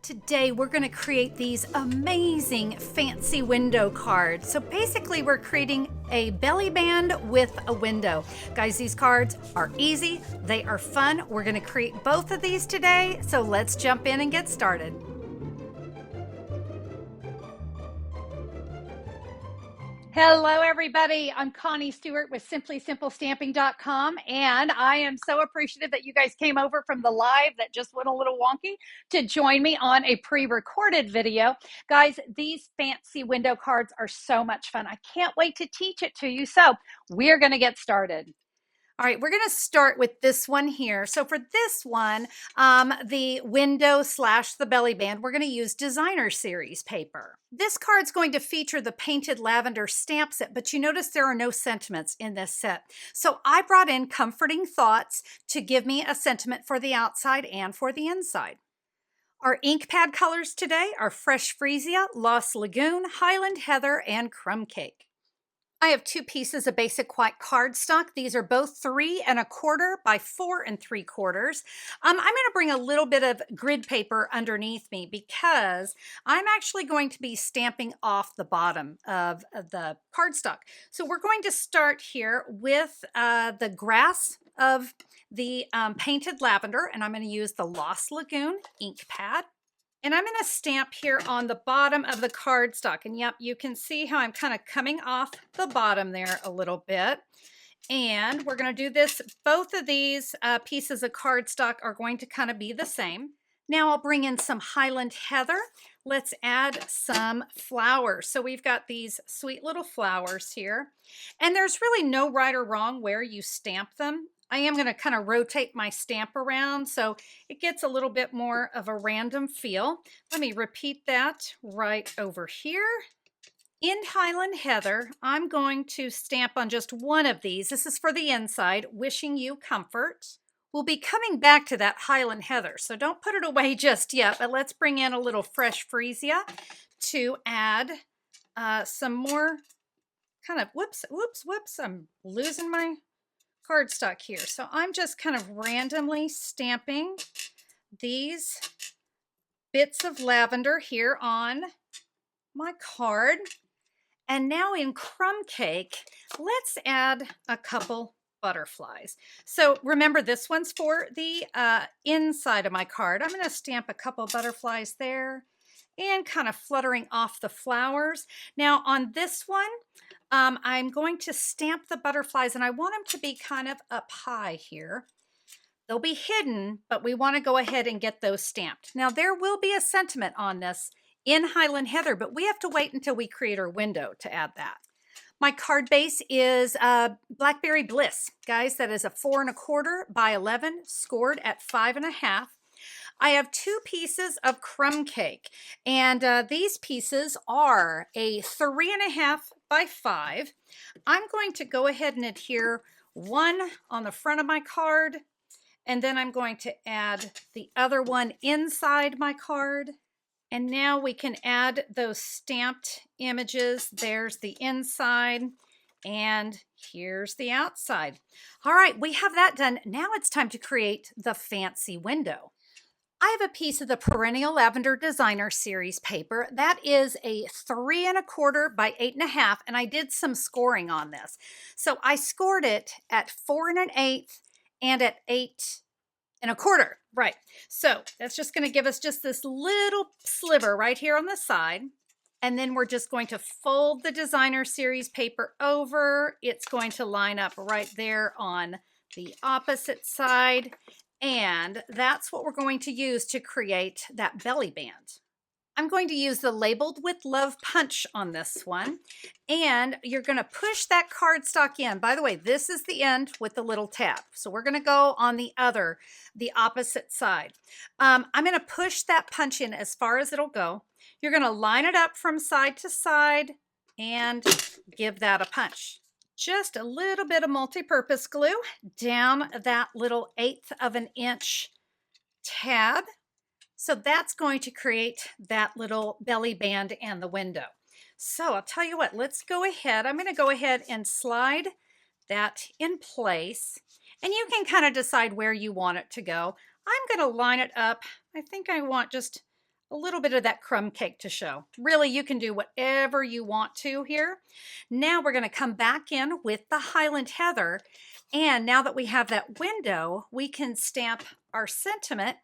Today we're going to create these amazing fancy window cards. So basically we're creating a belly band with a window. Guys, these cards are easy, they are fun. We're going to create both of these today, so let's jump in and get started. Hello everybody, I'm Connie Stewart with SimplySimpleStamping.com, and I am so appreciative that you guys came over from the live that just went a little wonky to join me on a pre-recorded video. Guys, these fancy window cards are so much fun. I can't wait to teach it to you, so we're going to get started. All right, we're going to start with this one here. So for this one, the window / the belly band, we're going to use designer series paper. This card's going to feature the painted lavender stamp set, but you notice there are no sentiments in this set. So I brought in comforting thoughts to give me a sentiment for the outside and for the inside. Our ink pad colors today are Fresh Freesia, Lost Lagoon, Highland Heather, and Crumb Cake. I have two pieces of basic white cardstock. These are both 3 1/4 by 4 3/4. I'm going to bring a little bit of grid paper underneath me because I'm actually going to be stamping off the bottom of the cardstock. So we're going to start here with the grass of the painted lavender, and I'm going to use the Lost Lagoon ink pad. And I'm going to stamp here on the bottom of the cardstock. And yep, you can see how I'm kind of coming off the bottom there a little bit. And we're going to do this. Both of these pieces of cardstock are going to kind of be the same. Now I'll bring in some Highland Heather. Let's add some flowers. So we've got these sweet little flowers here. And there's really no right or wrong where you stamp them. I am going to kind of rotate my stamp around so it gets a little bit more of a random feel. Let me repeat that right over here. In Highland Heather, I'm going to stamp on just one of these. This is for the inside, wishing you comfort. We'll be coming back to that Highland Heather, so don't put it away just yet, but let's bring in a little Fresh Freesia to add some more kind of, whoops, I'm losing my cardstock here. So I'm just kind of randomly stamping these bits of lavender here on my card. And now in Crumb Cake, let's add a couple butterflies. So remember, this one's for the inside of my card. I'm going to stamp a couple butterflies there and kind of fluttering off the flowers. Now on this one, I'm going to stamp the butterflies, and I want them to be kind of up high here. They'll be hidden, but we want to go ahead and get those stamped. Now there will be a sentiment on this in Highland Heather, but we have to wait until we create our window to add that. My card base is Blackberry Bliss. Guys, that is a 4 1/4 by 11, scored at 5 1/2. I have 2 pieces of Crumb Cake, and these pieces are a 3 1/2 by 5. I'm going to go ahead and adhere one on the front of my card, and then I'm going to add the other one inside my card. And now we can add those stamped images. There's the inside, and here's the outside. All right, we have that done. Now it's time to create the fancy window. I have a piece of the Perennial Lavender Designer Series paper. That is a 3 1/4 by 8 1/2, and I did some scoring on this. So I scored it at 4 1/8 and at 8 1/4. Right. So that's just going to give us just this little sliver right here on the side. And then we're just going to fold the Designer Series paper over. It's going to line up right there on the opposite side. And that's what we're going to use to create that belly band. I'm going to use the Labeled with Love punch on this one. And you're going to push that cardstock in. By the way, this is the end with the little tab. So we're going to go on the opposite side. I'm going to push that punch in as far as it'll go. You're going to line it up from side to side and give that a punch. Just a little bit of multi-purpose glue down that little 1/8 of an inch tab. So that's going to create that little belly band and the window. So I'll tell you what, let's go ahead. I'm going to go ahead and slide that in place. And you can kind of decide where you want it to go. I'm going to line it up. I think I want just a little bit of that crumb cake to show. Really, you can do whatever you want to here. Now we're going to come back in with the Highland Heather. And now that we have that window, we can stamp our sentiment.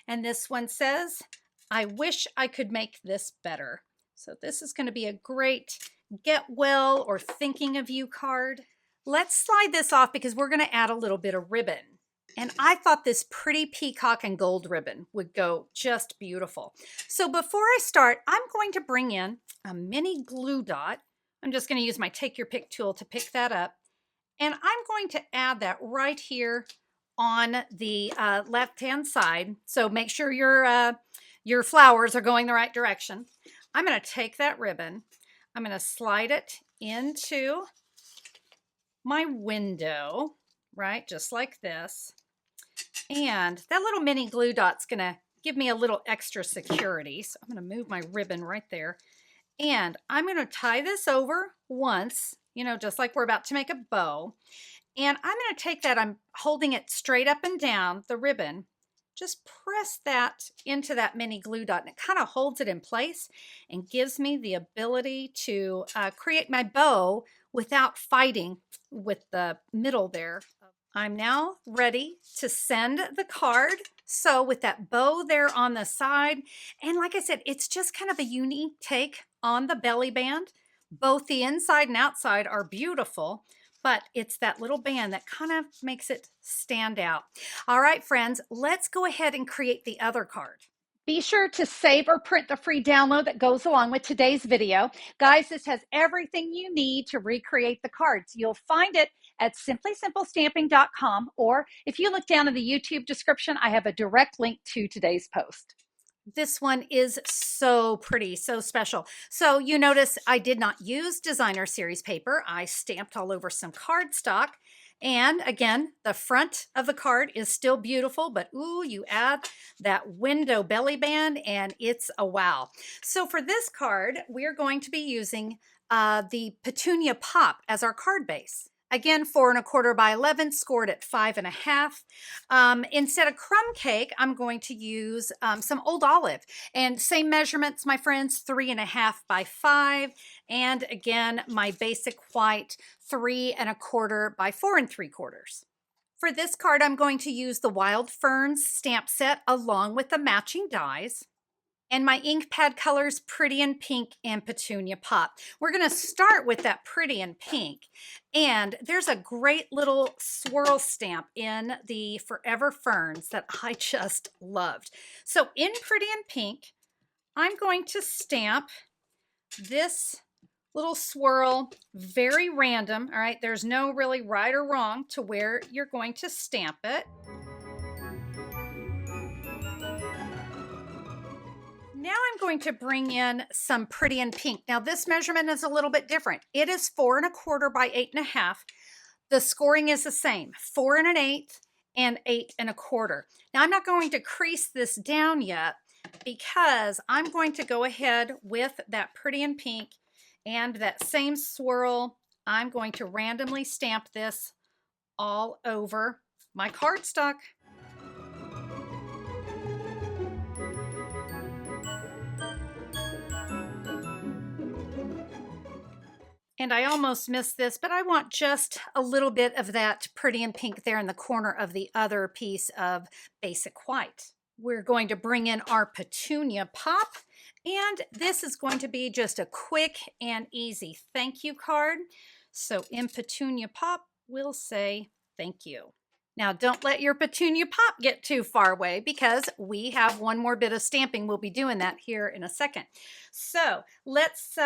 And this one says, I wish I could make this better. So this is going to be a great get well or thinking of you card. Let's slide this off because we're going to add a little bit of ribbon. And I thought this pretty peacock and gold ribbon would go just beautiful. So before I start, I'm going to bring in a mini glue dot. I'm just going to use my take your pick tool to pick that up. And I'm going to add that right here on the left-hand side. So make sure your flowers are going the right direction. I'm going to take that ribbon. I'm going to slide it into my window, right? Just like this. And that little mini glue dot's going to give me a little extra security. So I'm going to move my ribbon right there. And I'm going to tie this over once, you know, just like we're about to make a bow. And I'm going to take that, I'm holding it straight up and down, the ribbon, just press that into that mini glue dot, and it kind of holds it in place and gives me the ability to create my bow without fighting with the middle there. I'm now ready to send the card. So with that bow there on the side, and like I said, it's just kind of a unique take on the belly band. Both the inside and outside are beautiful, but it's that little band that kind of makes it stand out. All right, friends, let's go ahead and create the other card. Be sure to save or print the free download that goes along with today's video. Guys, this has everything you need to recreate the cards. You'll find it at simplysimplestamping.com, or if you look down in the YouTube description, I have a direct link to today's post. This one is so pretty, so special. So you notice I did not use designer series paper. I stamped all over some cardstock. And again, the front of the card is still beautiful, but ooh, you add that window belly band and it's a wow. So for this card, we're going to be using the Petunia Pop as our card base. Again, 4 1/4 by 11, scored at 5 1/2. Instead of crumb cake, I'm going to use some old olive. And same measurements, my friends, 3 1/2 by 5. And again, my basic white, 3 1/4 by 4 3/4. For this card, I'm going to use the Wild Ferns stamp set along with the matching dies. And my ink pad colors, Pretty in Pink and Petunia Pop. We're going to start with that Pretty in Pink. And there's a great little swirl stamp in the Forever Ferns that I just loved. So in Pretty in Pink, I'm going to stamp this little swirl, very random. All right, there's no really right or wrong to where you're going to stamp it. Now I'm going to bring in some Pretty in Pink. Now this measurement is a little bit different. It is 4 1/4 by 8 1/2. The scoring is the same, 4 1/8 and 8 1/4. Now I'm not going to crease this down yet because I'm going to go ahead with that Pretty in Pink and that same swirl. I'm going to randomly stamp this all over my cardstock. And I almost missed this, but I want just a little bit of that Pretty in Pink there in the corner of the other piece of basic white. We're going to bring in our Petunia Pop, and this is going to be just a quick and easy thank you card. So in Petunia Pop, we'll say thank you. Now, don't let your Petunia Pop get too far away because we have one more bit of stamping. We'll be doing that here in a second. So let's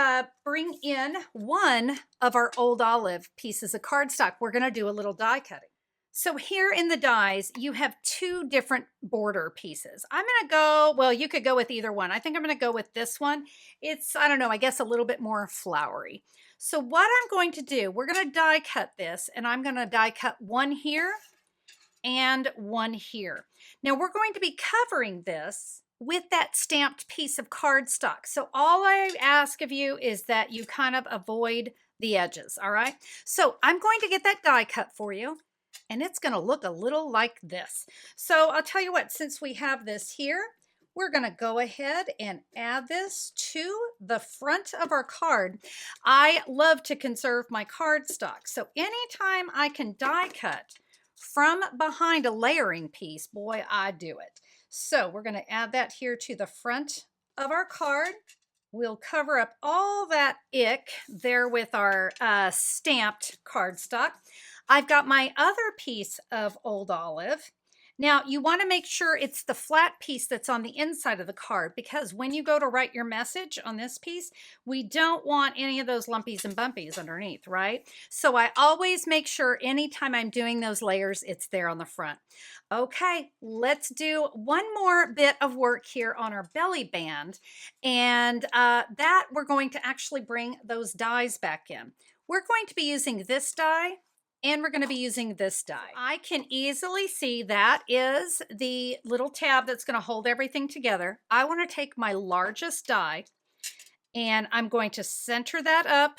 bring in one of our old olive pieces of cardstock. We're going to do a little die cutting. So here in the dies, you have 2 different border pieces. I'm going to go, well, you could go with either one. I think I'm going to go with this one. It's, I don't know, I guess a little bit more flowery. So what I'm going to do, we're going to die cut this, and I'm going to die cut one here and one here. Now we're going to be covering this with that stamped piece of cardstock. So all I ask of you is that you kind of avoid the edges, all right? So I'm going to get that die cut for you, and it's going to look a little like this. So I'll tell you what, since we have this here, we're going to go ahead and add this to the front of our card. I love to conserve my cardstock, so anytime I can die cut from behind a layering piece, boy, I do it. So we're going to add that here to the front of our card. We'll cover up all that ick there with our stamped cardstock. I've got my other piece of old olive. Now, you want to make sure it's the flat piece that's on the inside of the card, because when you go to write your message on this piece, we don't want any of those lumpies and bumpies underneath, right? So I always make sure anytime I'm doing those layers, it's there on the front. Okay, let's do one more bit of work here on our belly band, and that we're going to actually bring those dies back in. We're going to be using this die, and we're going to be using this die. I can easily see that is the little tab that's going to hold everything together. I want to take my largest die, and I'm going to center that up